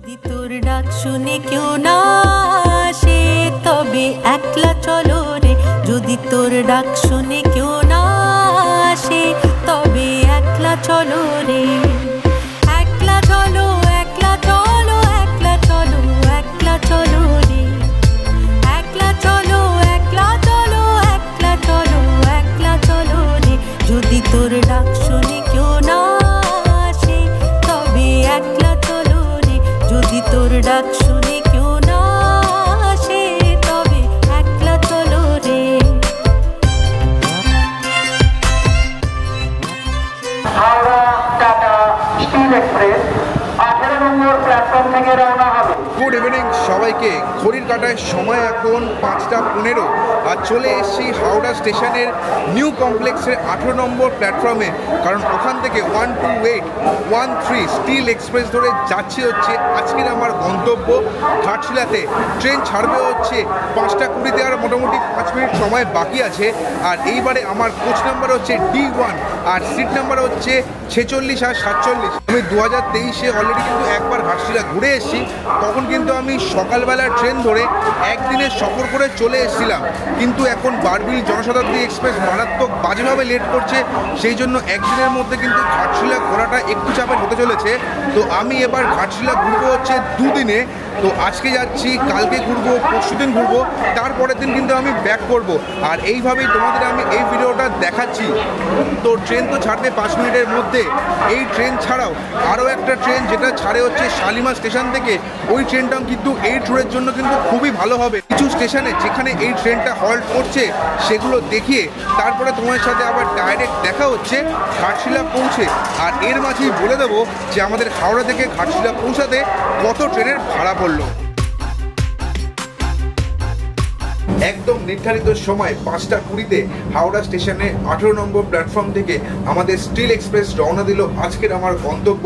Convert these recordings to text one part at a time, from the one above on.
যদি তোর ডাক শুনে কেউ না আসে তবে একলা চলো রে, যদি তোর ডাক শুনে কেউ না আসে তবে একলা চলো রে, একলা চলো একলা চলো একলা চলো একলা চলো রে, একলা চলো একলা চলো একলা চলো একলা চলো রে, যদি তোর ডাক শুনে কেউ না আসে তবে একলা চলো রে, যদি তোর ডাক শুনে কেউ না আসে তবে একলা চলো রে। হাওড়া টাটা স্টিল এক্সপ্রেস 18 নম্বর প্ল্যাটফর্ম থেকে রওনা হবে। গুড ইভিনিং সবাইকে। ঘড়ির কাঁটায় সময় এখন 5:15 আর চলে এসেছি হাওড়া স্টেশনের নিউ কমপ্লেক্সের 18 নম্বর প্ল্যাটফর্মে, কারণ ওখান থেকে 12813 স্টিল এক্সপ্রেস ধরে যাচ্ছি হচ্ছে আজকের আমার গন্তব্য ঘাটশিলাতে। ট্রেন ছাড়বে হচ্ছে 5:20 আর মোটামুটি 5 মিনিট সময় বাকি আছে। আর এইবারে আমার কোচ নাম্বার হচ্ছে D1 আর সিট নাম্বার হচ্ছে 46 আর 47। আমি 2023-এ অলরেডি কিন্তু একবার ঘাটশিলা ঘুরে এসেছি, তখন কিন্তু আমি সকালবেলা ট্রেন ধরে একদিনের সফর করে চলে এসেছিলাম, কিন্তু এখন বারবিল জনশতাব্দী এক্সপ্রেস মারাত্মক বাজেভাবে লেট করছে, সেই জন্য একদিনের মধ্যে কিন্তু ঘাটশিলা ঘোরাটা একটু চাপের হতে চলেছে। তো আমি এবার ঘাটশিলা ঘুরবো হচ্ছে দুদিনে। তো আজকে যাচ্ছি, কালকে ঘুরবো, পরশুদিন ঘুরবো, তারপরের দিন কিন্তু আমি ব্যাক করব। আর এইভাবেই তোমাদের আমি এই ভিডিওটা দেখাচ্ছি। তো ট্রেন তো ছাড়বে 5 মিনিটের মধ্যে। এই ট্রেন ছাড়াও আরও একটা ট্রেন যেটা ছাড়ে হচ্ছে শালিমার স্টেশন থেকে, ওই ট্রেনটাও কিন্তু এই ট্যুরের জন্য কিন্তু খুবই ভালো হবে। কিছু স্টেশনে যেখানে এই ট্রেনটা হল্ট করছে সেগুলো দেখিয়ে তারপরে তোমার সাথে আবার ডাইরেক্ট দেখা হচ্ছে ঘাটশিলা পৌঁছে। আর এর মাঝেই বলে দেবো যে আমাদের হাওড়া থেকে ঘাটশিলা পৌঁছাতে কত ট্রেনের ভাড়া পড়লো। একদম নির্ধারিত সময় 5:20-তে হাওড়া স্টেশনে 18 নম্বর প্ল্যাটফর্ম থেকে আমাদের স্টিল এক্সপ্রেস রওনা দিল আজকের আমার গন্তব্য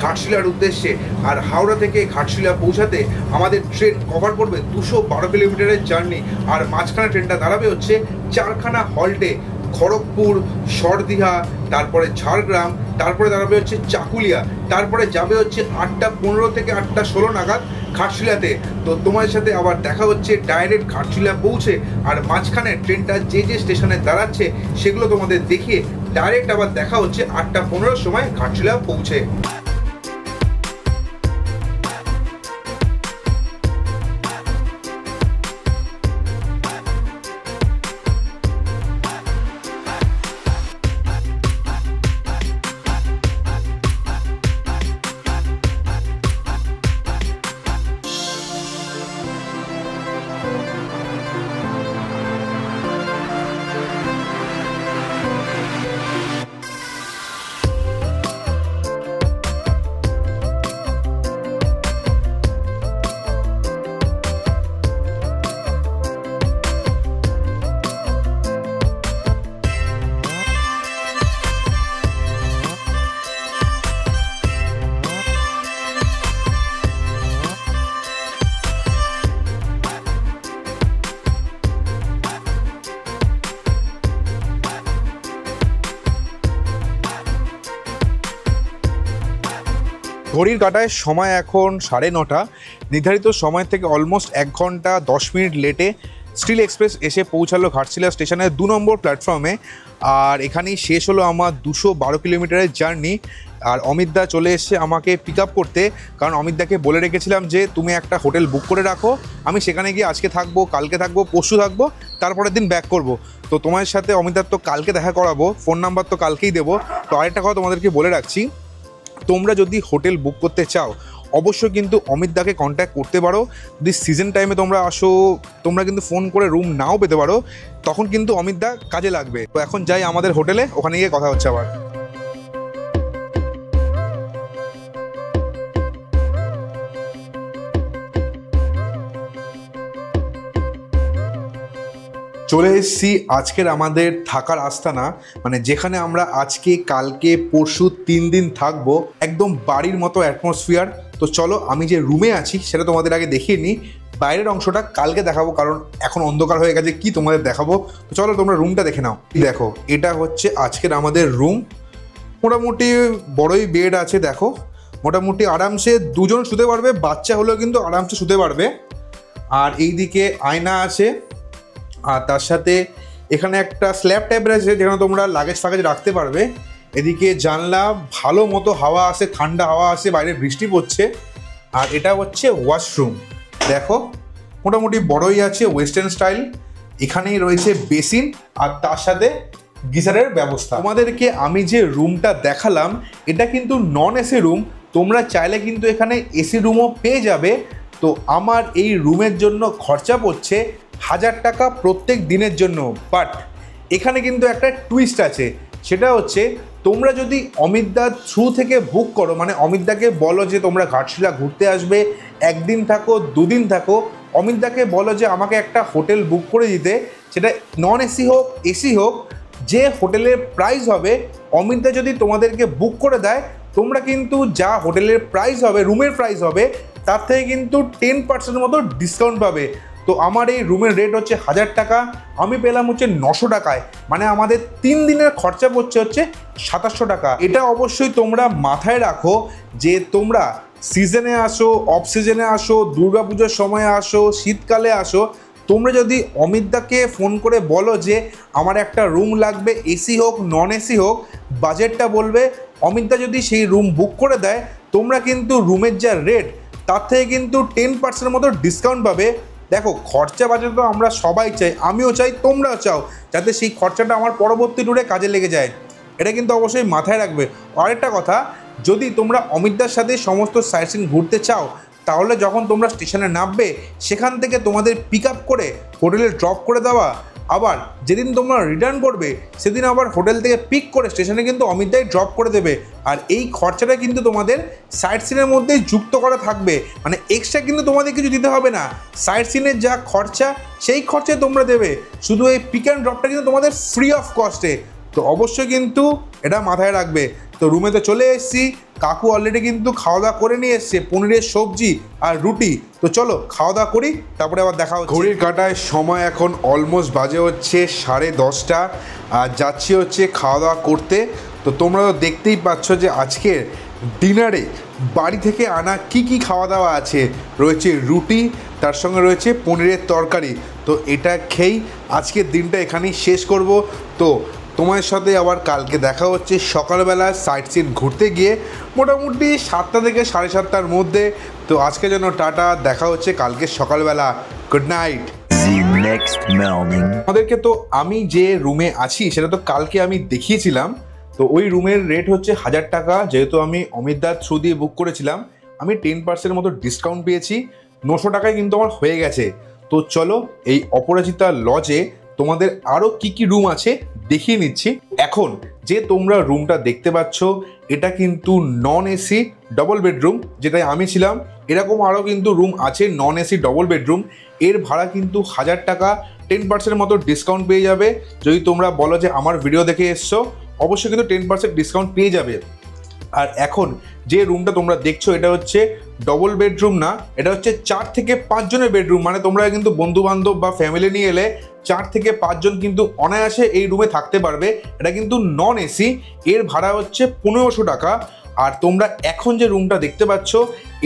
ঘাটশিলার উদ্দেশ্যে। আর হাওড়া থেকে ঘাটশিলা পৌঁছাতে আমাদের ট্রেন কভার করবে 212 কিলোমিটারের জার্নি। আর মাঝখানে ট্রেনটা দাঁড়াবে হচ্ছে 4খানা হল্টে, খড়গপুর, সরদিঘা, তারপরে ঝাড়গ্রাম, তারপরে দাঁড়াবে হচ্ছে চাকুলিয়া, তারপরে যাবে হচ্ছে 8:15 থেকে 8:16 নাগাদ ঘাটশিলাতে। তো তোমার সাথে আবার দেখা হচ্ছে ডাইরেক্ট ঘাটশিলা পৌঁছে। আর মাঝখানে ট্রেনটা যে যে স্টেশনে দাঁড়াচ্ছে সেগুলো তোমাদের দেখিয়ে ডাইরেক্ট আবার দেখা হচ্ছে 8:15 সময় ঘাটশিলা পৌঁছে। ঘড়ির কাঁটায় সময় এখন 9:30। নির্ধারিত সময় থেকে অলমোস্ট 1 ঘন্টা 10 মিনিট লেটে স্টিল এক্সপ্রেস এসে পৌঁছালো ঘাটশিলা স্টেশনের 2 নম্বর প্ল্যাটফর্মে। আর এখানেই শেষ হলো আমার 212 কিলোমিটারের জার্নি। আর অমিতদা চলে এসছে আমাকে পিক আপ করতে, কারণ অমিতদাকে বলে রেখেছিলাম যে তুমি একটা হোটেল বুক করে রাখো, আমি সেখানে গিয়ে আজকে থাকবো, কালকে থাকবো, পরশু থাকবো, তারপরের দিন ব্যাক করব। তো তোমার সাথে অমিতদার তো কালকে দেখা করাবো, ফোন নাম্বার তো কালকেই দেবো। তো আরেকটা কথা তোমাদেরকে বলে রাখছি, তোমরা যদি হোটেল বুক করতে চাও অবশ্যই কিন্তু অমিতদাকে কন্ট্যাক্ট করতে পারো। যদি সিজন টাইমে তোমরা আসো, তোমরা কিন্তু ফোন করে রুম নাও পেতে পারো, তখন কিন্তু অমিতদা কাজে লাগবে। তো এখন যাই আমাদের হোটেলে, ওখানে গিয়ে কথা হচ্ছে আবার। চলে এসেছি আজকের আমাদের থাকার আস্তানা, মানে যেখানে আমরা আজকে, কালকে, পরশু 3 দিন থাকবো। একদম বাড়ির মতো অ্যাটমসফিয়ার। তো চলো আমি যে রুমে আছি সেটা তোমাদের আগে দেখিয়ে নিই, বাইরের অংশটা কালকে দেখাবো, কারণ এখন অন্ধকার হয়ে গেছে, কি তোমাদের দেখাবো। তো চলো তোমরা রুমটা দেখে নাও। দেখো এটা হচ্ছে আজকের আমাদের রুম, মোটামুটি বড়ই বেড আছে দেখো। মোটামুটি আরামসে দুজন শুতে পারবে, বাচ্চা হলেও কিন্তু আরামসে শুতে পারবে। আর এইদিকে আয়না আছে, আর তার সাথে এখানে একটা স্ল্যাব টাইপের আছে যেখানে তোমরা লাগেজ ফাগেজ রাখতে পারবে। এদিকে জানলা, ভালো মতো হাওয়া আসে, ঠান্ডা হাওয়া আসে, বাইরে বৃষ্টি পড়ছে। আর এটা হচ্ছে ওয়াশরুম, দেখো মোটামুটি বড়ই আছে, ওয়েস্টার্ন স্টাইল। এখানেই রয়েছে বেসিন আর তার সাথে গিজারের ব্যবস্থা। তোমাদেরকে আমি যে রুমটা দেখালাম এটা কিন্তু নন এসি রুম, তোমরা চাইলে কিন্তু এখানে এসি রুমও পেয়ে যাবে। তো আমার এই রুমের জন্য খরচা পড়ছে 1000 টাকা প্রত্যেক দিনের জন্য। বাট এখানে কিন্তু একটা টুইস্ট আছে, সেটা হচ্ছে তোমরা যদি অমিতদার থ্রু থেকে বুক করো, মানে অমিতদাকে বলো যে তোমরা ঘাটশিলা ঘুরতে আসবে, একদিন থাকো, দুদিন থাকো, অমিতদাকে বলো যে আমাকে একটা হোটেল বুক করে দিতে, সেটা নন এসি হোক এসি হোক, যে হোটেলের প্রাইস হবে অমিতদা যদি তোমাদেরকে বুক করে দেয়, তোমরা কিন্তু যা হোটেলের প্রাইস হবে, রুমের প্রাইস হবে, তার থেকে কিন্তু 10% মতো ডিসকাউন্ট পাবে। তো আমার এই রুমের রেট হচ্ছে 1000 টাকা, আমি পেলাম হচ্ছে 900 টাকায়, মানে আমাদের 3 দিনের খরচা পড়ছে হচ্ছে 2700 টাকা। এটা অবশ্যই তোমরা মাথায় রাখো যে তোমরা সিজনে আসো, অফ সিজনে আসো, দুর্গাপুজোর সময় আসো, শীতকালে আসো, তোমরা যদি অমিতদাকে ফোন করে বলো যে আমার একটা রুম লাগবে, এসি হোক নন এসি হোক, বাজেটটা বলবে, অমিতদা যদি সেই রুম বুক করে দেয়, তোমরা কিন্তু রুমের যা রেট তার থেকে কিন্তু 10% মতো ডিসকাউন্ট পাবে। দেখো খরচা বাজেট তো আমরা সবাই চাই, আমিও চাই, তোমরাও চাও, যাতে সেই খরচাটা আমার পরবর্তী ট্যুরে কাজে লেগে যায়, এটা কিন্তু অবশ্যই মাথায় রাখবে। আরেকটা কথা, যদি তোমরা অমিতদার সাথে সমস্ত সাইট সিন ঘুরতে চাও, তাহলে যখন তোমরা স্টেশনে নামবে সেখান থেকে তোমাদের পিক আপ করে হোটেলে ড্রপ করে দেওয়া, আবার যেদিন তোমরা রিটার্ন করবে সেদিন আবার হোটেল থেকে পিক করে স্টেশনে কিন্তু অমিতদাই ড্রপ করে দেবে। আর এই খরচাটা কিন্তু তোমাদের সাইট সিনের মধ্যেই যুক্ত করা থাকবে, মানে এক্সট্রা কিন্তু তোমাদের কিছু দিতে হবে না। সাইট সিনের যা খরচা সেই খরচায় তোমরা দেবে, শুধু এই পিক অ্যান্ড ড্রপটা কিন্তু তোমাদের ফ্রি অফ কস্টে। তো অবশ্যই কিন্তু এটা মাথায় রাখবে। তো রুমে তো চলে এসেছি, কাকু অলরেডি কিন্তু খাওয়া দাওয়া করে নিয়ে এসছে, পনিরের সবজি আর রুটি। তো চলো খাওয়া দাওয়া করি, তারপরে আবার দেখা হচ্ছে। ঘড়ির কাঁটায় সময় এখন অলমোস্ট বাজে হচ্ছে 10:30, আর যাচ্ছি হচ্ছে খাওয়া দাওয়া করতে। তো তোমরা তো দেখতেই পাচ্ছ যে আজকের ডিনারে বাড়ি থেকে আনা কি কি খাওয়া দাওয়া আছে। রয়েছে রুটি, তার সঙ্গে রয়েছে পনিরের তরকারি। তো এটা খেয়েই আজকের দিনটা এখানেই শেষ করব। তো তোমার সাথে আবার কালকে দেখা হচ্ছে সকালবেলা সাইট সিন ঘুরতে গিয়ে, মোটামুটি 7টা থেকে 7:30টার মধ্যে। তো আজকে যেন টাটা, দেখা হচ্ছে কালকে সকালবেলা। Good night. আমাদেরকে তো আমি যে রুমে আছি সেটা তো কালকে আমি দেখিয়েছিলাম। তো ওই রুমের রেট হচ্ছে 1000 টাকা, যেহেতু আমি অমিতদার থ্রু দিয়ে বুক করেছিলাম, আমি 10% মতো ডিসকাউন্ট পেয়েছি, 900 টাকায় কিন্তু আমার হয়ে গেছে। তো চলো এই অপরাজিতা লজে তোমাদের আরও কি কি রুম আছে দেখিয়ে নিচ্ছি। এখন যে তোমরা রুমটা দেখতে পাচ্ছ এটা কিন্তু নন এসি ডবল বেডরুম, যেটাই আমি ছিলাম। এরকম আরও কিন্তু রুম আছে নন এসি ডবল বেডরুম, এর ভাড়া কিন্তু 1000 টাকা, 10% মতো ডিসকাউন্ট পেয়ে যাবে। যদি তোমরা বলো যে আমার ভিডিও দেখে এসছো, অবশ্যই কিন্তু 10% ডিসকাউন্ট পেয়ে যাবে। আর এখন যে রুমটা তোমরা দেখছো এটা হচ্ছে ডবল বেডরুম না, এটা হচ্ছে 4 থেকে 5 জনের বেডরুম, মানে তোমরা কিন্তু বন্ধু বান্ধব বা ফ্যামিলি নিয়ে এলে 4 থেকে 5 জন কিন্তু অনায়াসে এই রুমে থাকতে পারবে। এটা কিন্তু নন এসি, এর ভাড়া হচ্ছে 1500 টাকা। আর তোমরা এখন যে রুমটা দেখতে পাচ্ছ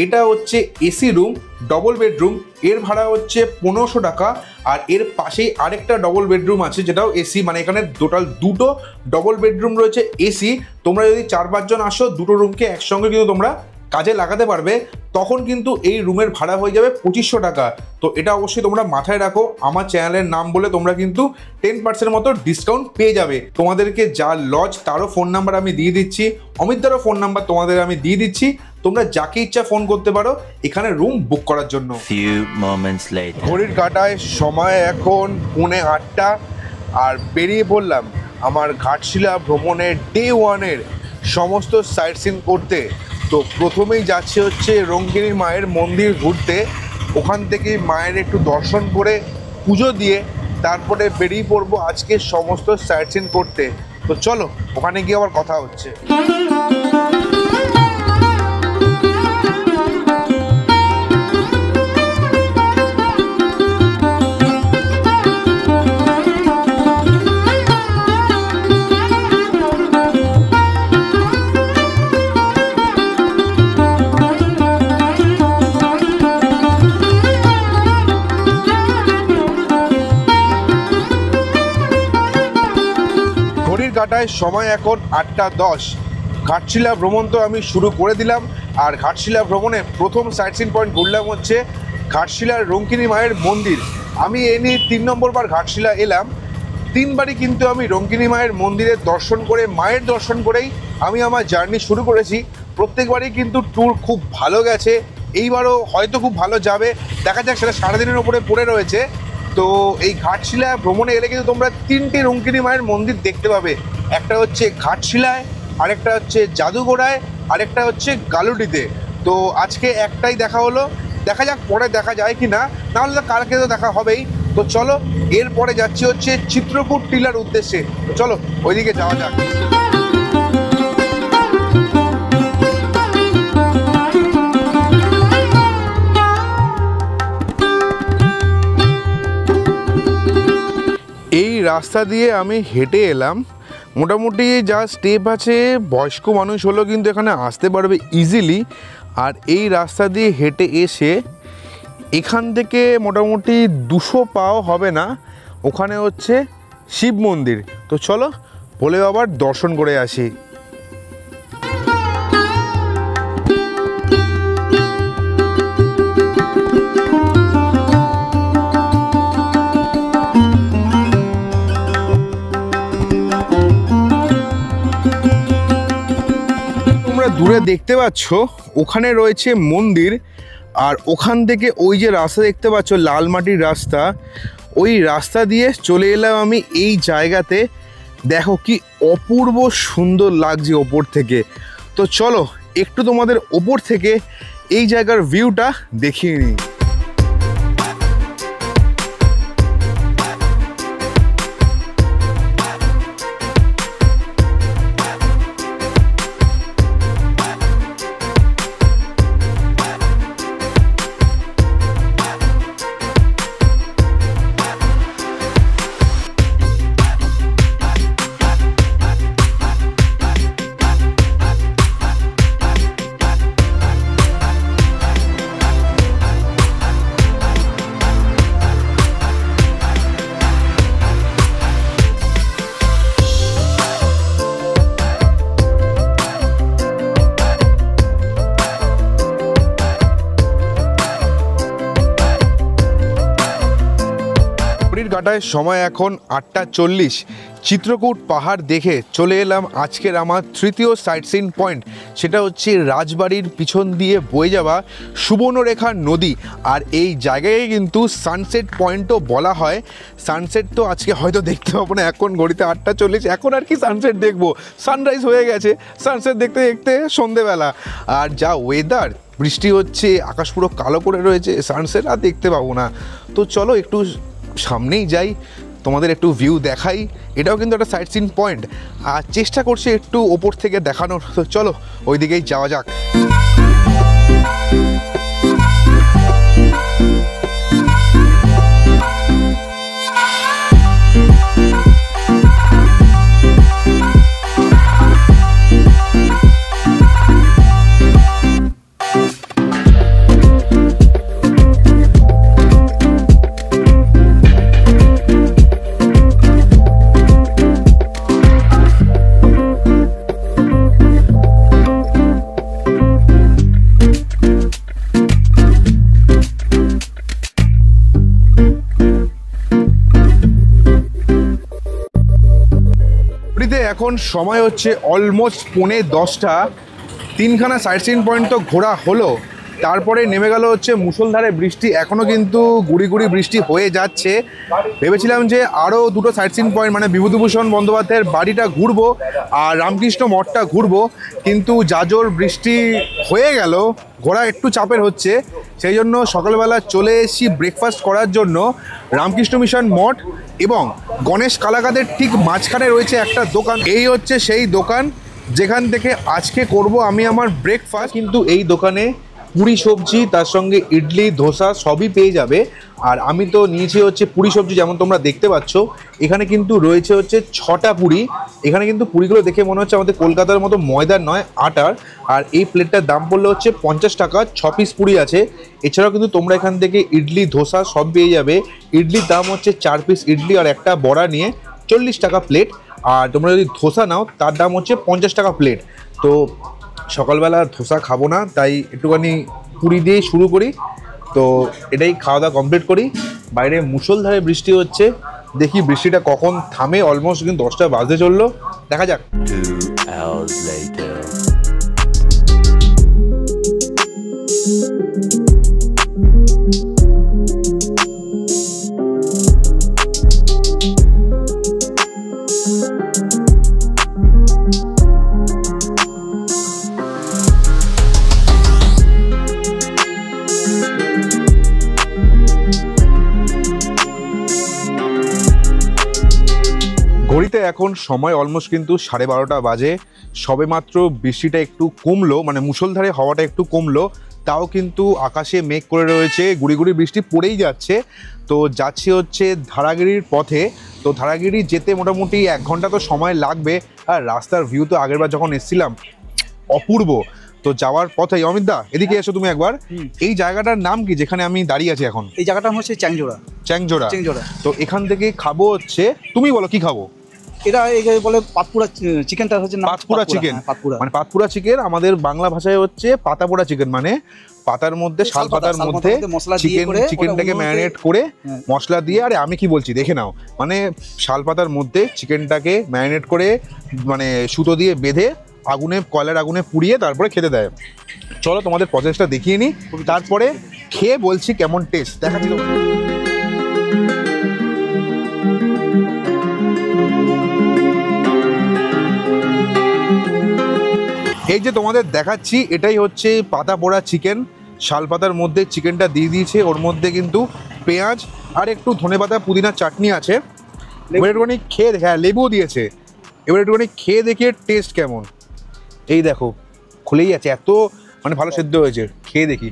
এটা হচ্ছে এসি রুম ডবল বেডরুম, এর ভাড়া হচ্ছে 1500 টাকা। আর এর পাশেই আরেকটা ডবল বেডরুম আছে যেটাও এসি, মানে এখানে টোটাল দুটো ডবল বেডরুম রয়েছে এসি। তোমরা যদি 4-5 জন আসো, দুটো রুমকে একসঙ্গে কিন্তু তোমরা কাজে লাগাতে পারবে, তখন কিন্তু এই রুমের ভাড়া হয়ে যাবে 2500 টাকা। তো এটা অবশ্যই তোমরা মাথায় রাখো, আমার চ্যানেলের নাম বলে তোমরা কিন্তু 10% মতো ডিসকাউন্ট পেয়ে যাবে। তোমাদেরকে যা লজ তারও ফোন নাম্বার আমি দিয়ে দিচ্ছি, অমিতদারও ফোন নাম্বার তোমাদের আমি দিয়ে দিচ্ছি, তোমরা যাকে ইচ্ছা ফোন করতে পারো এখানে রুম বুক করার জন্য। ঘড়ির কাঁটায় সময় এখন 7:45, আর বেরিয়ে পড়লাম আমার ঘাটশিলা ভ্রমণের ডে 1-এর সমস্ত সাইট সিন করতে। তো প্রথমেই যাচ্ছে হচ্ছে রঙ্গিনী মায়ের মন্দির ঘুরতে, ওখান থেকে মায়ের একটু দর্শন করে পুজো দিয়ে তারপরে বেরিয়ে পড়বো আজকে সমস্ত সাইট সিন করতে। তো চলো ওখানে গিয়ে আবার কথা হচ্ছে। কাটায় সময় এখন 8:10। ঘাটশিলা ভ্রমণ তো আমি শুরু করে দিলাম। আর ঘাটশিলা ভ্রমণে প্রথম সাইট সিন পয়েন্ট ঘুরলাম হচ্ছে ঘাটশিলার রঙ্কিনী মায়ের মন্দির। আমি এ নিয়ে 3 নম্বর বার ঘাটশিলা এলাম। 3 বারই কিন্তু আমি রঙ্কিনী মায়ের মন্দিরের দর্শন করে, মায়ের দর্শন করেই আমি আমার জার্নি শুরু করেছি। প্রত্যেকবারই কিন্তু ট্যুর খুব ভালো গেছে, এইবারও হয়তো খুব ভালো যাবে, দেখা যাক। সেটা সারাদিনের ওপরে পড়ে রয়েছে। তো এই ঘাটশিলা ভ্রমণে এলে কিন্তু তোমরা 3টে রঙ্কিনী মায়ের মন্দির দেখতে পাবে। একটা হচ্ছে ঘাটশিলায়, আরেকটা হচ্ছে জাদুগোড়ায়, আরেকটা হচ্ছে গালুডিতে। তো আজকে একটাই দেখা হলো, দেখা যাক পরে দেখা যায় কি না, নাহলে তো কালকে তো দেখা হবেই। তো চলো, এরপরে যাচ্ছি হচ্ছে চিত্রকূট টিলার উদ্দেশ্যে। তো চলো ওইদিকে যাওয়া যাক। এই রাস্তা দিয়ে আমি হেঁটে এলাম। মোটামুটি যা স্টেপ আছে, বয়স্ক মানুষ হলেও কিন্তু এখানে আসতে পারবে ইজিলি। আর এই রাস্তা দিয়ে হেঁটে এসে এখান থেকে মোটামুটি 200 পাও হবে না, ওখানে হচ্ছে শিব মন্দির। তো চলো ভোলে বাবার দর্শন করে আসি। দূরে দেখতে পাচ্ছ ওখানে রয়েছে মন্দির, আর ওখান থেকে ওই যে রাস্তা দেখতে পাচ্ছ, লাল মাটির রাস্তা, ওই রাস্তা দিয়ে চলে এলাম আমি এই জায়গাতে। দেখো কি অপূর্ব সুন্দর লাগছে ওপর থেকে। তো চলো একটু তোমাদের ওপর থেকে এই জায়গার ভিউটা দেখিয়ে নিই। কাটায় সময় এখন 8:40। চিত্রকূট পাহাড় দেখে চলে এলাম আজকের আমার তৃতীয় সাইট সিন পয়েন্ট। সেটা হচ্ছে রাজবাড়ির পিছন দিয়ে বয়ে যাওয়া সুবর্ণরেখা নদী। আর এই জায়গায় কিন্তু সানসেট পয়েন্টও বলা হয়। সানসেট তো আজকে হয়তো দেখতে পাবো না, এখন ঘড়িতে 8:40, এখন আর কি সানসেট দেখবো, সানরাইজ হয়ে গেছে। সানসেট দেখতে দেখতে সন্ধেবেলা, আর যা ওয়েদার, বৃষ্টি হচ্ছে, আকাশ পুরো কালো করে রয়েছে, সানসেট আর দেখতে পাবো না। তো চলো একটু সামনেই যাই, তোমাদের একটু ভিউ দেখাই। এটাও কিন্তু একটা সাইট সিন পয়েন্ট, আর চেষ্টা করছি একটু ওপর থেকে দেখানোর। তো চলো ওই দিকেই যাওয়া যাক। এখন সময় হচ্ছে অলমোস্ট 9:10। 3খানা সাইট সিন পয়েন্ট তো ঘোরা হলো, তারপরে নেমে গেল হচ্ছে মুষলধারে বৃষ্টি। এখনও কিন্তু গুড়ি গুড়ি বৃষ্টি হয়ে যাচ্ছে। ভেবেছিলাম যে আরও 2টো সাইট সিন পয়েন্ট, মানে বিভূতিভূষণ বন্দ্যোপাধ্যায়ের বাড়িটা ঘুরবো আর রামকৃষ্ণ মঠটা ঘুরবো, কিন্তু জাজোর বৃষ্টি হয়ে গেল, ঘোরা একটু চাপের হচ্ছে। সেই জন্য সকালবেলা চলে এসেছি ব্রেকফাস্ট করার জন্য রামকৃষ্ণ মিশন মঠ এবং গণেশ কালাকাদের ঠিক মাঝখানে রয়েছে একটা দোকান। এই হচ্ছে সেই দোকান যেখান থেকে আজকে করব আমি আমার ব্রেকফাস্ট। কিন্তু এই দোকানে পুরি সবজি, তার সঙ্গে ইডলি, ধোসা সবই পেয়ে যাবে। আর আমি তো নিয়েছি হচ্ছে পুরি সবজি, যেমন তোমরা দেখতে পাচ্ছ। এখানে কিন্তু রয়েছে হচ্ছে 6টা পুরি। এখানে কিন্তু পুরিগুলো দেখে মনে হচ্ছে আমাদের কলকাতার মতো ময়দার নয়, আটার। আর এই প্লেটটার দাম পড়লে হচ্ছে 50 টাকা। 6 পিস পুরি আছে। এছাড়াও কিন্তু তোমরা এখান থেকে ইডলি, ধোসা সব পেয়ে যাবে। ইডলির দাম হচ্ছে 4 পিস ইডলি আর একটা বড়া নিয়ে 40 টাকা প্লেট। আর তোমরা যদি ধোসা নাও তার দাম হচ্ছে 50 টাকা প্লেট। তো সকালবেলা ধোসা খাবো না, তাই একটুখানি পুরি দিয়েই শুরু করি। তো এটাই খাওয়া দাওয়া কমপ্লিট করি। বাইরে মুষলধারে বৃষ্টি হচ্ছে, দেখি বৃষ্টিটা কখন থামে। অলমোস্ট কিন্তু 10টা বাজতে চললো, দেখা যাক। 2 hours later. ঘড়িতে এখন সময় অলমোস্ট কিন্তু 12:30 বাজে। সবেমাত্র বৃষ্টিটা একটু কমলো, মানে মুষলধারে হওয়াটা একটু কমলো, তাও কিন্তু আকাশে মেঘ করে রয়েছে, গুড়ি গুড়ি বৃষ্টি পড়েই যাচ্ছে। তো যাচ্ছি হচ্ছে ধারাগিরির পথে। তো ধারাগিরি যেতে মোটামুটি 1 ঘন্টা তো সময় লাগবে। আর রাস্তার ভিউ তো আগেরবার যখন এসেছিলাম অপূর্ব। তো যাওয়ার পথে অমিতদা এদিকে এসো তুমি একবার। এই জায়গাটার নাম কি যেখানে আমি দাঁড়িয়ে আছি এখন? এই জায়গাটা হচ্ছে চ্যাংজোড়া। চ্যাংজোড়া। চ্যাংজোড়া। তো এখান থেকে খাবো হচ্ছে, তুমি বলো কি খাবো? এটা বলে পাতপুরা চিকেনটা হচ্ছে নাম পাতপুরা চিকেন। পাতপুরা মানে পাতপুরা চিকেন আমাদের বাংলা ভাষায় হচ্ছে পাতাপোড়া চিকেন, মানে পাতার মধ্যে শাল পাতার মধ্যে চিকেনটাকে ম্যারিনেট করে মশলা দিয়ে। আরে আমি কি বলছি দেখে নাও, মানে শাল পাতার মধ্যে চিকেনটাকে ম্যারিনেট করে মানে সুতো দিয়ে বেঁধে আগুনে, কয়লার আগুনে পুড়িয়ে তারপরে খেতে দেয়। চলো তোমাদের প্রসেসটা দেখিয়ে নিই, তারপরে খেয়ে বলছি কেমন টেস্ট। দেখাচ্ছি তোমাকে। এই যে তোমাদের দেখাচ্ছি এটাই হচ্ছে পাতা পোড়া চিকেন। শাল পাতার মধ্যে চিকেনটা দিয়ে দিয়েছে, ওর মধ্যে কিন্তু পেঁয়াজ আর একটু ধনেপাতা পুদিনার চাটনি আছে। এবার একটুখানি খেয়ে দেখে, হ্যাঁ লেবুও দিয়েছে। এবার একটুখানি খেয়ে দেখি টেস্ট কেমন। এই দেখো খুলেই আছে, এত মানে ভালো সেদ্ধ হয়েছে। খেয়ে দেখি।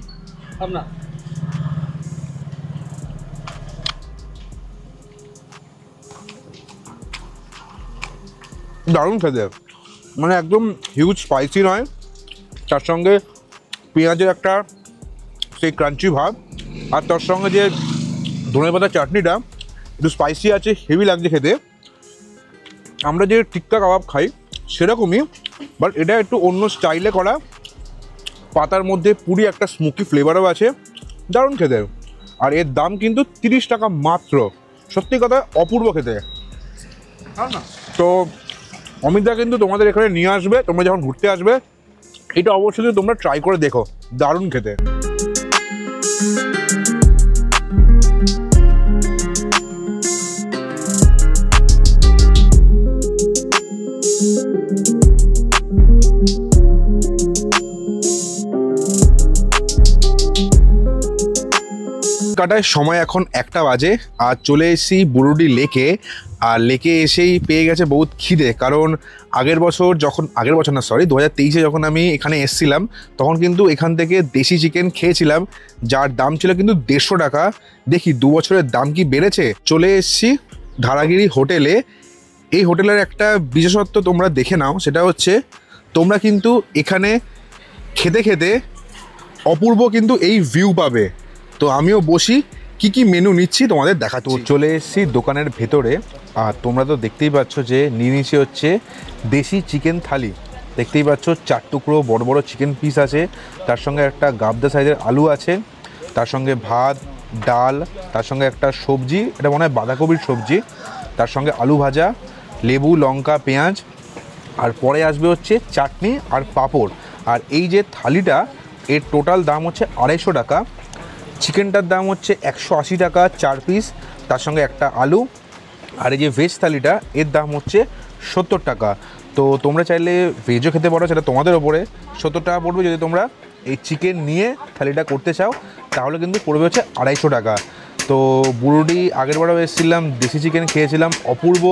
দারুণ খেতে, মানে একদম হিউজ স্পাইসি নয়, তার সঙ্গে পেঁয়াজের একটা সেই ক্রাঞ্চি ভাব, আর তার সঙ্গে যে ধনেপাতা চাটনিটা একটু স্পাইসি আছে, হেভি লাগছে খেতে। আমরা যে টিক্কা কাবাব খাই সেরকমই, বাট এটা একটু অন্য স্টাইলে করা। পাতার মধ্যে পুরি একটা স্মোকি ফ্লেভারও আছে, দারুণ খেতে। আর এর দাম কিন্তু 30 টাকা মাত্র। সত্যি কথা অপূর্ব খেতে। তো অমিতদা কিন্তু তোমাদের এখানে নিয়ে আসবে, তোমরা যখন ঘুরতে আসবে এটা অবশ্যই তোমরা ট্রাই করে দেখো, দারুণ খেতে। কাটায় সময় এখন 1টা বাজে, আর চলে এসেছি বুরুডি লেকে। আর লেকে এসেই পেয়ে গেছে বহুত খিদে, কারণ আগের বছর 2023-এ যখন আমি এখানে এসেছিলাম তখন কিন্তু এখান থেকে দেশি চিকেন খেয়েছিলাম, যার দাম ছিল কিন্তু 150 টাকা। দেখি 2 বছরের দাম কি বেড়েছে। চলে এসেছি ধারাগিরি হোটেলে। এই হোটেলের একটা বিশেষত্ব তোমরা দেখে নাও, সেটা হচ্ছে তোমরা কিন্তু এখানে খেতে খেতে অপূর্ব কিন্তু এই ভিউ পাবে। তো আমিও বসি, কি কি মেনু নিচ্ছি তোমাদের দেখাচ্ছি। তো চলে এসেছি দোকানের ভেতরে, আর তোমরা তো দেখতেই পাচ্ছ যে নিয়ে নিচ্ছি হচ্ছে দেশি চিকেন থালি। দেখতেই পাচ্ছ 4 টুকরো বড় বড় চিকেন পিস আছে, তার সঙ্গে একটা গাবদা সাইজের আলু আছে, তার সঙ্গে ভাত, ডাল, তার সঙ্গে একটা সবজি, এটা মনে হয় বাঁধাকপির সবজি, তার সঙ্গে আলু ভাজা, লেবু, লঙ্কা, পেঁয়াজ, আর পরে আসবে হচ্ছে চাটনি আর পাঁপড়। আর এই যে থালিটা, এর টোটাল দাম হচ্ছে 250 টাকা। চিকেনটার দাম হচ্ছে 180 টাকা 4 পিস, তার সঙ্গে একটা আলু। আর এই যে ভেজ থালিটা, এর দাম হচ্ছে 70 টাকা। তো তোমরা চাইলে ভেজও খেতে পারো, সেটা তোমাদের ওপরে। 70 টাকা পড়বে। যদি তোমরা এই চিকেন নিয়ে থালিটা করতে চাও তাহলে কিন্তু পড়বে হচ্ছে 250 টাকা। তো বুরুডি আগেরবারও এসেছিলাম, দেশি চিকেন খেয়েছিলাম, অপূর্ব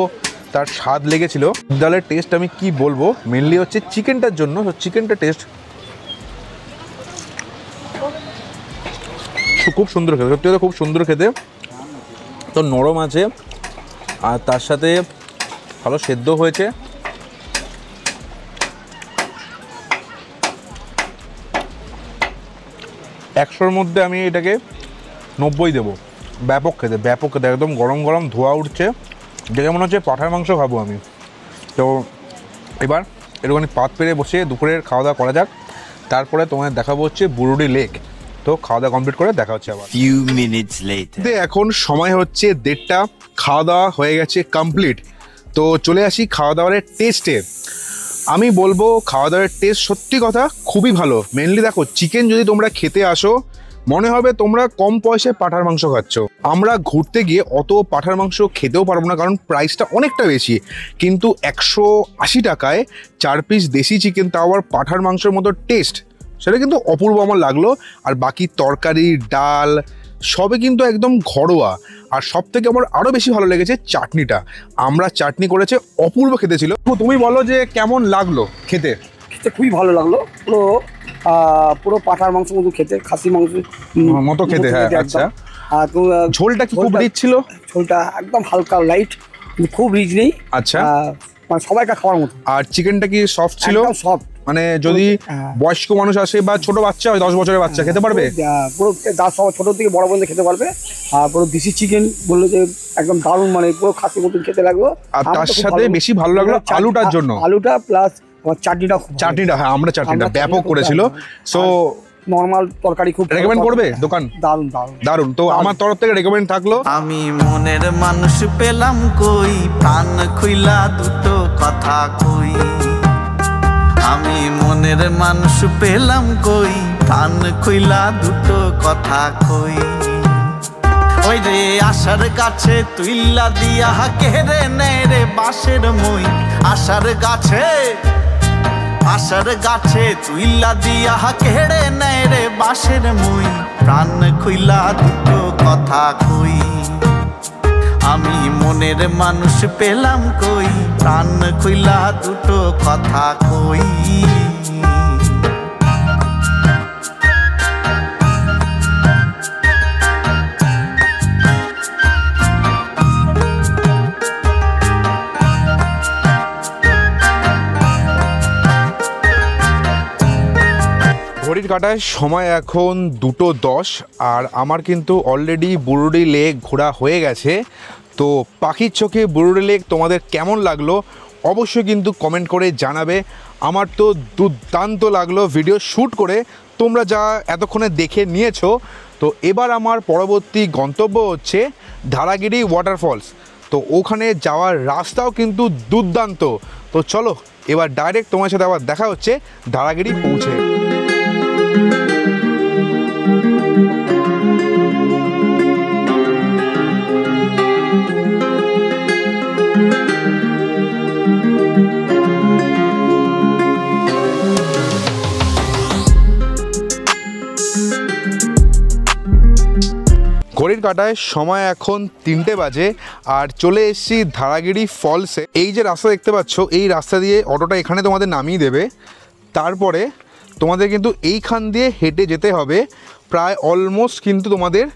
তার স্বাদ লেগেছিল। ডালের টেস্ট আমি কি বলবো, মেনলি হচ্ছে চিকেনটার জন্য। তো চিকেনটা টেস্ট খুব সুন্দর খেতে, সত্যি কথা খুব সুন্দর খেতে। তো নরম আছে, আর তার সাথে ভালো সেদ্ধ হয়েছে। একশোর মধ্যে আমি এটাকে 90 দেবো। ব্যাপক খেতে, ব্যাপক খেতে, একদম গরম গরম ধোয়া উঠছে, দেখে মনে হচ্ছে পাঁঠার মাংস খাবো আমি। তো এবার একটুখানি পাত পেরে বসে দুপুরের খাওয়া দাওয়া করা যাক, তারপরে তোমাদের দেখাবো হচ্ছে বুরুডি লেক। তো খাওয়া দাওয়া কমপ্লিট করে দেখা হচ্ছে আবার। Few minutes later. এখন সময় হচ্ছে 1:30, খাওয়া দাওয়া হয়ে গেছে কমপ্লিট। তো চলে আসি খাওয়া দাওয়ার টেস্টে। আমি বলবো খাওয়া দাওয়ার টেস্ট সত্যি কথা খুবই ভালো। মেনলি দেখো, চিকেন যদি তোমরা খেতে আসো মনে হবে তোমরা কম পয়সায় পাঁঠার মাংস খাচ্ছ। আমরা ঘুরতে গিয়ে অত পাঁঠার মাংস খেতেও পারবো না, কারণ প্রাইসটা অনেকটা বেশি। কিন্তু 180 টাকায় 4 পিস দেশি চিকেন, তাও আবার পাঁঠার মাংসের মতো টেস্ট, সেটা কিন্তু অপূর্ব আমার লাগলো। আর বাকি তরকারি, ডাল সবে কিন্তু একদম ঘরোয়া। আর সব থেকে আমার আরও বেশি ভালো লেগেছে চাটনিটা। আমরা চাটনি করেছে, অপূর্ব খেতে ছিল। তুমি বলো যে কেমন লাগলো খেতে? খেতে খুবই ভালো লাগলো, পুরো পাঁঠার মাংস মতো খেতে, খাসি মাংস মতো খেতে। হ্যাঁ, আচ্ছা। আর ঝোলটা কি খুব রিচ ছিল? ঝোলটা একদম হালকা লাইট, খুব রিচ নেই। আচ্ছা। মানে সবাইকে খাওয়ার মতো। আর চিকেনটা কি সফট ছিল? সফট। মানে যদি বয়স্ক মানুষ আসে বা ছোট বাচ্চা হয়, 10 বছরের বাচ্চা খেতে পারবে? পুরো ছোট থেকে বড় পর্যন্ত খেতে পারবে। আর পুরো দেশি চিকেন বললো যে একদম দারুণ, মানে পুরো খাসি মতন খেতে লাগলো। আর তার সাথে বেশি ভালো লাগলো আলুটার জন্য, আলুটা প্লাস চাটনিটা। হ্যাঁ, আমরা চাটনিটা ব্যাপক করেছিল। সো নরমাল তরকারি খুব রেকমেন্ড করবে দোকান? দারুণ দারুণ। তো আমার তরফ থেকে রেকমেন্ড থাকলো। আমি মনের মানুষ পেলাম কই, প্রাণ খুইলা দুটো কথা কই। আমি মনের মানুষ পেলাম কই, প্রাণ খুইলা দুটো কথা কই। ওই রে আশার কাছে তুইলা দিয়া কেড়ে নেয় রে বাঁশের মই। আশার গাছে তুইলা দিয়া কেড়ে নেয় রে বাঁশের মই। প্রাণ খুইলা দুটো কথা কই। আমি মনের মানুষ পেলাম কই, প্রাণ খুইলা দুটো কথা কই। ঘড়ির কাঁটায় সময় এখন 2:10, আর আমার কিন্তু অলরেডি বুরুডি লেক ঘোরা হয়ে গেছে। তো পাখির চোখে বুরুডি লেক তোমাদের কেমন লাগলো অবশ্যই কিন্তু কমেন্ট করে জানাবে। আমার তো দুর্দান্ত লাগলো ভিডিও শ্যুট করে, তোমরা যা এতক্ষণে দেখে নিয়েছো। তো এবার আমার পরবর্তী গন্তব্য হচ্ছে ধারাগিরি ওয়াটারফলস। তো ওখানে যাওয়ার রাস্তাও কিন্তু দুর্দান্ত। তো চলো এবার ডাইরেক্ট তোমার সাথে আবার দেখা হচ্ছে ধারাগিরি পৌঁছে। ঘড়ির কাঁটায় সময় এখন 3টে বাজে, আর চলে এসেছি ধারাগিরি ফলসে। এই যে রাস্তা দেখতে পাচ্ছ, এই রাস্তা দিয়ে অটোটা এখানে তোমাদের নামিয়ে দেবে। তারপরে তোমাদের কিন্তু এইখান দিয়ে হেঁটে যেতে হবে, প্রায় অলমোস্ট কিন্তু তোমাদের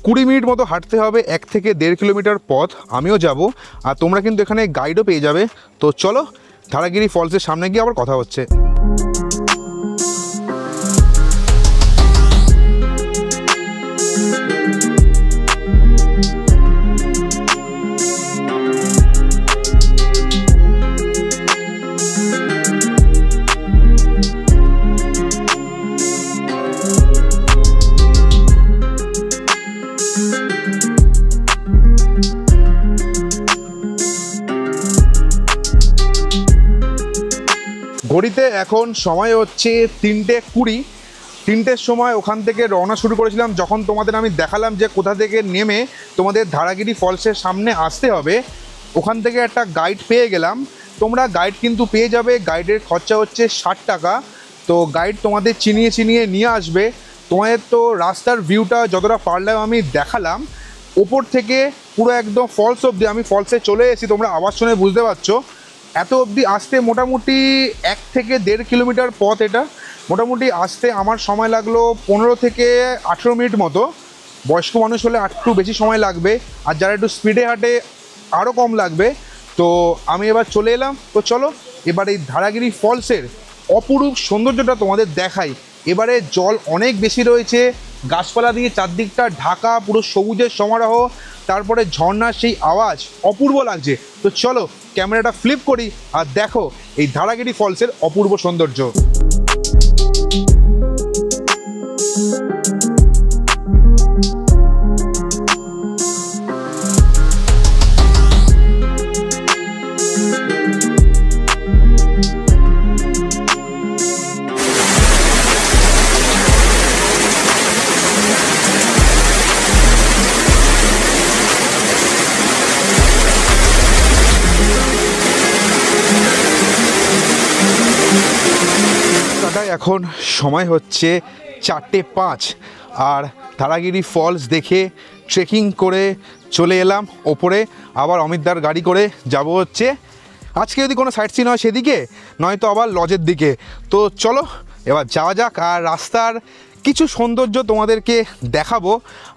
20 মিনিট মতো হাঁটতে হবে, 1 থেকে 1.5 কিলোমিটার পথ। আমিও যাব, আর তোমরা কিন্তু এখানে গাইডও পেয়ে যাবে। তো চলো ধারাগিরি ফলসের সামনে গিয়ে আবার কথা হচ্ছে। ঘড়িতে এখন সময় হচ্ছে 3:20। 3টের সময় ওখান থেকে রওনা শুরু করেছিলাম, যখন তোমাদের আমি দেখালাম যে কোথা থেকে নেমে তোমাদের ধারাগিরি ফলসের সামনে আসতে হবে। ওখান থেকে একটা গাইড পেয়ে গেলাম। তোমরা গাইড কিন্তু পেয়ে যাবে, গাইডের খরচা হচ্ছে 60 টাকা। তো গাইড তোমাদের চিনিয়ে নিয়ে আসবে। তোমাদের তো রাস্তার ভিউটা যতটা পারলাম আমি দেখালাম, ওপর থেকে পুরো একদম ফলস অবধি। আমি ফলসে চলে এসেছি, তোমরা আওয়াজ শুনে বুঝতে পারছো। এত অবধি আসতে মোটামুটি 1 থেকে 1.5 কিলোমিটার পথ। এটা মোটামুটি আসতে আমার সময় লাগলো 15 থেকে 18 মিনিট মতো। বয়স্ক মানুষ হলে একটু বেশি সময় লাগবে, আর যারা একটু স্পিডে হাঁটে আরও কম লাগবে। তো আমি এবার চলে এলাম। তো চলো এবার এই ধারাগিরি ফলসের অপরূপ সৌন্দর্যটা তোমাদের দেখাই। এবারে জল অনেক বেশি রয়েছে, গাছপালা দিয়ে চারদিকটা ঢাকা, পুরো সবুজের সমারোহ, তারপরে ঝর্ণার সেই আওয়াজ, অপূর্ব লাগছে। তো চলো ক্যামেরাটা ফ্লিপ করি আর দেখো এই ধারাগিরি ফলসের অপূর্ব সৌন্দর্য। এখন সময় হচ্ছে 4:05 আর ধারাগিরি ফলস দেখে ট্রেকিং করে চলে এলাম ওপরে। আবার অমিতদার গাড়ি করে যাব হচ্ছে আজকে যদি কোনো সাইট সিন হয় সেদিকে, নয়তো আবার লজের দিকে। তো চলো এবার যাওয়া যাক, আর রাস্তার কিছু সৌন্দর্য তোমাদেরকে দেখাবো।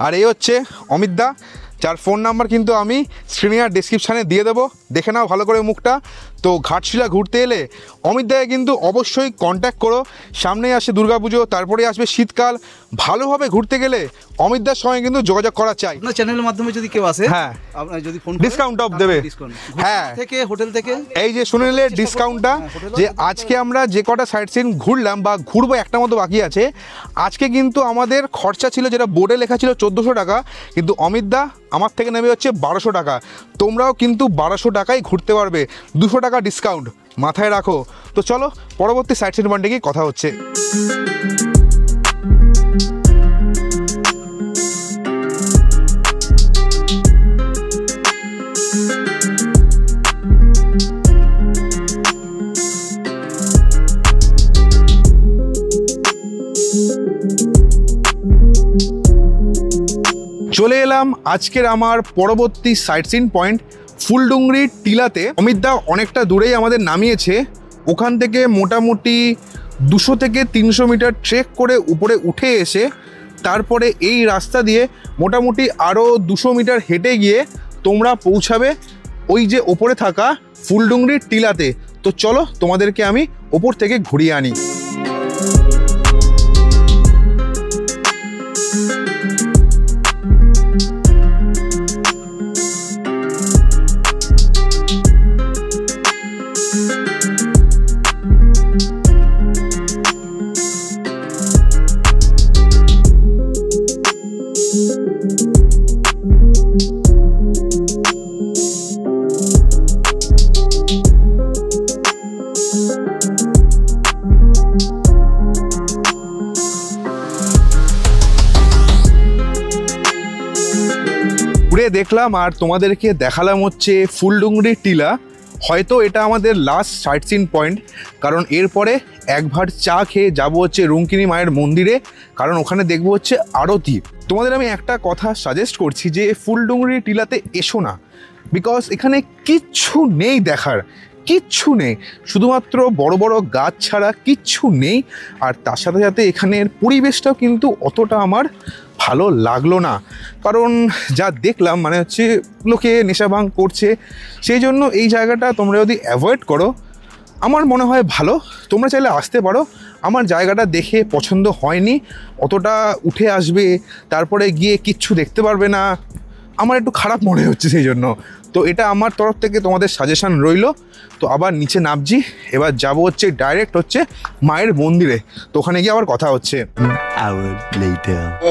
আর এই হচ্ছে অমিতদা, যার ফোন নাম্বার কিন্তু আমি স্ক্রিনে আর ডিসক্রিপশানে দিয়ে দেবো, দেখে নাও ভালো করে মুখটা। তো ঘাটশিলা ঘুরতে এলে অমিতদাকে কিন্তু অবশ্যই কন্ট্যাক্ট করো। সামনেই আসে দুর্গাপুজো, তারপরে আসবে শীতকাল। ভালোভাবে ঘুরতে গেলে অমিতদার সঙ্গে কিন্তু যোগাযোগ করা চাই। আপনার চ্যানেলের মাধ্যমে যদি কেউ আসে, হ্যাঁ, আপনার যদি ফোন ডিসকাউন্ট অফ দেবে। হ্যাঁ, থেকে হোটেল থেকে এই যে শুনে নিলে ডিসকাউন্টটা, যে আজকে আমরা যে কটা সাইট সিন ঘুরলাম বা ঘুরবো, একটা মতো বাকি আছে। আজকে কিন্তু আমাদের খরচা ছিল, যেটা বোর্ডে লেখা ছিল 1400 টাকা, কিন্তু অমিতদা আমার থেকে নেবে হচ্ছে 1200 টাকা। তোমরাও কিন্তু 1200 টাকায় ঘুরতে পারবে, 200 টাকা ডিসকাউন্ট মাথায় রাখো। তো চলো পরবর্তী সাইট সিন পয়েন্টে গিয়ে কথা হচ্ছে। চলে এলাম আজকের আমার পরবর্তী সাইট সিন পয়েন্ট ফুলডুংরি টিলাতে। অমিতদা অনেকটা দূরেই আমাদের নামিয়েছে, ওখান থেকে মোটামুটি 200 থেকে 300 মিটার ট্রেক করে উপরে উঠে এসে তারপরে এই রাস্তা দিয়ে মোটামুটি আরও 200 মিটার হেঁটে গিয়ে তোমরা পৌঁছাবে ওই যে ওপরে থাকা ফুলডুংরি টিলাতে। তো চলো তোমাদেরকে আমি ওপর থেকে ঘুরিয়ে আনি। দেখলাম আর তোমাদেরকে দেখালাম হচ্ছে ফুলডুংরি টিলা। হয়তো এটা আমাদের লাস্ট সাইট সিন পয়েন্ট, কারণ এরপরে এক ভাট চা খেয়ে যাবো হচ্ছে রুঙ্কিনী মায়ের মন্দিরে, কারণ ওখানে দেখবো হচ্ছে আরতি। তোমাদের আমি একটা কথা সাজেস্ট করছি যে ফুলডুংরি টিলাতে এসো না, বিকজ এখানে কিচ্ছু নেই দেখার, কিচ্ছু নেই, শুধুমাত্র বড় বড় গাছ ছাড়া কিচ্ছু নেই। আর তার সাথে সাথে এখানের পরিবেশটাও কিন্তু অতটা আমার ভালো লাগলো না, কারণ যা দেখলাম মানে হচ্ছে লোকে নেশা ভাঙ করছে। সেই জন্য এই জায়গাটা তোমরা যদি অ্যাভয়েড করো আমার মনে হয় ভালো। তোমরা চাইলে আসতে পারো, আমার জায়গাটা দেখে পছন্দ হয়নি, অতটা উঠে আসবে তারপরে গিয়ে কিচ্ছু দেখতে পারবে না, আমার একটু খারাপ মনে হচ্ছে, সেই জন্য। তো এটা আমার তরফ থেকে তোমাদের সাজেশন রইল। তো আবার নিচে নামছি, এবার যাব হচ্ছে ডাইরেক্ট হচ্ছে মায়ের মন্দিরে। তো ওখানে গিয়ে আবার কথা হচ্ছে।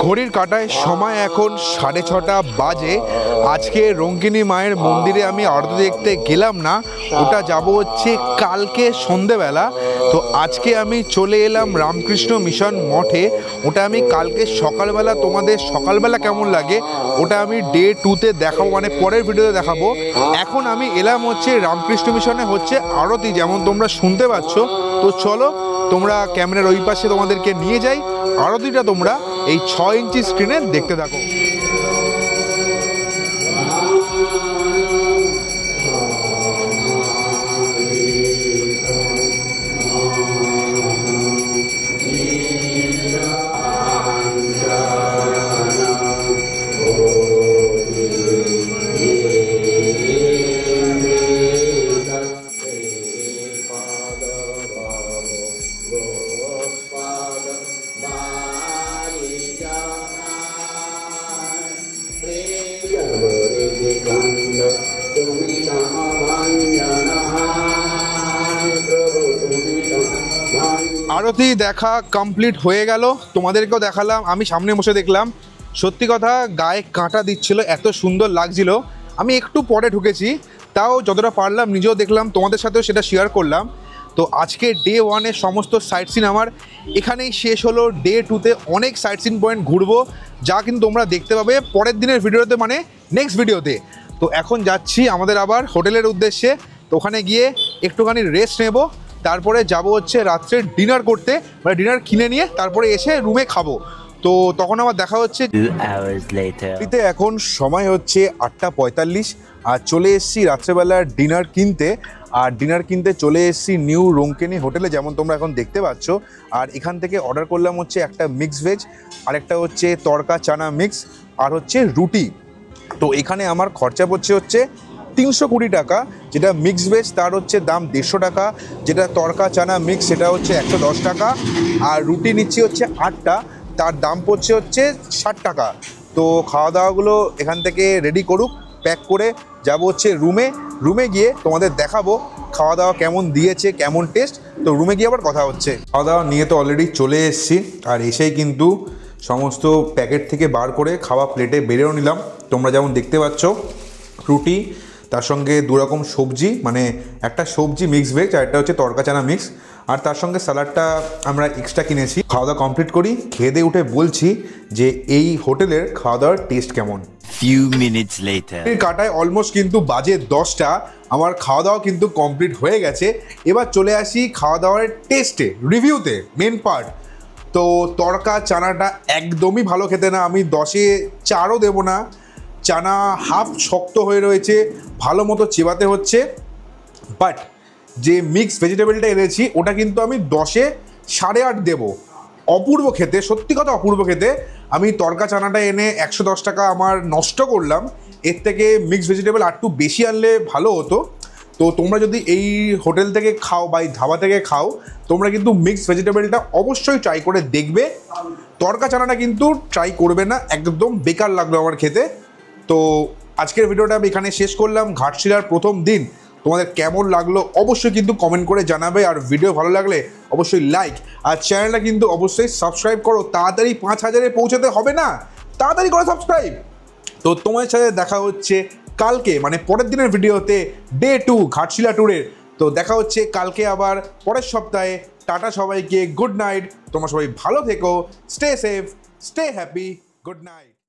ঘড়ির কাঁটায় সময় এখন 6:30 বাজে। আজকে রঙ্গিনী মায়ের মন্দিরে আমি আরতি দেখতে গেলাম না, ওটা যাব হচ্ছে কালকে সন্ধেবেলা। তো আজকে আমি চলে এলাম রামকৃষ্ণ মিশন মঠে, ওটা আমি কালকে সকালবেলা, তোমাদের সকালবেলা কেমন লাগে ওটা আমি ডে 2তে দেখাবো, মানে পরের ভিডিওতে দেখাবো। এখন আমি এলাম হচ্ছে রামকৃষ্ণ মিশনে হচ্ছে আরতি, যেমন তোমরা শুনতে পাচ্ছ। তো চলো তোমরা ক্যামেরার ওই পাশে তোমাদেরকে নিয়ে যাই, আরতিটা তোমরা এই 6 ইঞ্চি স্ক্রিনে দেখতে থাকো। আরতি দেখা কমপ্লিট হয়ে গেল, তোমাদেরকেও দেখালাম, আমি সামনে বসে দেখলাম। সত্যি কথা গায়ে কাঁটা দিচ্ছিল, এত সুন্দর লাগছিল। আমি একটু পরে ঢুকেছি, তাও যতটা পারলাম নিজেও দেখলাম, তোমাদের সাথেও সেটা শেয়ার করলাম। তো আজকে ডে 1-এর সমস্ত সাইট সিন আমার এখানেই শেষ হলো। ডে 2-তে অনেক সাইট সিন পয়েন্ট ঘুরবো, যা কিন্তু তোমরা দেখতে পাবে পরের দিনের ভিডিওতে, মানে নেক্সট ভিডিওতে। তো এখন যাচ্ছি আমাদের আবার হোটেলের উদ্দেশ্যে। তো ওখানে গিয়ে একটুখানি রেস্ট নেব, তারপরে যাব হচ্ছে রাত্রে ডিনার করতে, মানে ডিনার কিনে নিয়ে তারপরে এসে রুমে খাবো। তো তখন আবার দেখা হচ্ছে। 2 hours later. এখন সময় হচ্ছে 8:45, আর চলে এসেছি রাত্রেবেলার ডিনার কিনতে। আর ডিনার কিনতে চলে এসেছি নিউ রঙ্কিনী হোটেলে, যেমন তোমরা এখন দেখতে পাচ্ছ। আর এখান থেকে অর্ডার করলাম হচ্ছে একটা মিক্স ভেজ, আর একটা হচ্ছে তড়কা চানা মিক্স, আর হচ্ছে রুটি। তো এখানে আমার খরচা পড়ছে হচ্ছে 320 টাকা, যেটা মিক্স ভেজ তার হচ্ছে দাম 150 টাকা, যেটা তড়কা চানা মিক্স সেটা হচ্ছে 110 টাকা, আর রুটি নিচ্ছি হচ্ছে 8টা, তার দাম পড়ছে হচ্ছে 60 টাকা। তো খাওয়া দাওয়াগুলো এখান থেকে রেডি করুক, প্যাক করে যাব হচ্ছে রুমে গিয়ে তোমাদের দেখাবো খাওয়া দাওয়া কেমন দিয়েছে, কেমন টেস্ট। তো রুমে গিয়ে আবার কথা হচ্ছে। খাওয়া দাওয়া নিয়ে তো অলরেডি চলে এসেছি, আর এসেই কিন্তু সমস্ত প্যাকেট থেকে বার করে খাওয়া প্লেটে বেড়েও নিলাম। তোমরা যেমন দেখতে পাচ্ছ রুটি, তার সঙ্গে 2 রকম সবজি, মানে একটা সবজি মিক্স ভেজ আর একটা হচ্ছে তড়কা চানা মিক্স, আর তার সঙ্গে স্যালাডটা আমরা এক্সট্রা কিনেছি। খাওয়া দাওয়া কমপ্লিট করি, খেয়ে দিয়ে উঠে বলছি যে এই হোটেলের খাওয়া দাওয়ার টেস্ট কেমন। Few minutes later. কাটায় অলমোস্ট কিন্তু বাজে 10টা, আমার খাওয়া দাওয়া কিন্তু কমপ্লিট হয়ে গেছে। এবার চলে আসি খাওয়া দাওয়ার টেস্টে, রিভিউতে, মেন পার্ট। তো তড়কা চানাটা একদমই ভালো খেতে না, আমি 10-এ 4ও দেবো না। চানা হাফ শক্ত হয়ে রয়েছে, ভালো মতো চেবাতে হচ্ছে। বাট যে মিক্স ভেজিটেবলটা এনেছি ওটা কিন্তু আমি 10-এ 8.5 দেবো। অপূর্ব খেতে, সত্যি কথা অপূর্ব খেতে। আমি তড়কা চানাটা এনে 110 টাকা আমার নষ্ট করলাম, এর থেকে মিক্স ভেজিটেবল আর একটু বেশি আনলে ভালো হতো। তো তোমরা যদি এই হোটেল থেকে খাও বা এই ধাবা থেকে খাও, তোমরা কিন্তু মিক্স ভেজিটেবলটা অবশ্যই ট্রাই করে দেখবে। তড়কা চানাটা কিন্তু ট্রাই করবে না, একদম বেকার লাগলো আমার খেতে। তো আজকের ভিডিওটা আমি এখানে শেষ করলাম। ঘাটশিলার প্রথম দিন তোমাদের কেমন লাগলো অবশ্যই কিন্তু কমেন্ট করে জানাবে, আর ভিডিও ভালো লাগলে অবশ্যই লাইক, আর চ্যানেলটা কিন্তু অবশ্যই সাবস্ক্রাইব করো। তাড়াতাড়ি 5000-এ পৌঁছাতে হবে না, তাড়াতাড়ি করো সাবস্ক্রাইব। তো তোমার সাথে দেখা হচ্ছে কালকে, মানে পরের দিনের ভিডিওতে, ডে 2 ঘাটশিলা ট্যুরের। তো দেখা হচ্ছে কালকে আবার পরের সপ্তাহে। টাটা সবাইকে, গুড নাইট। তোমরা সবাই ভালো থেকো, stay safe, stay happy, good night.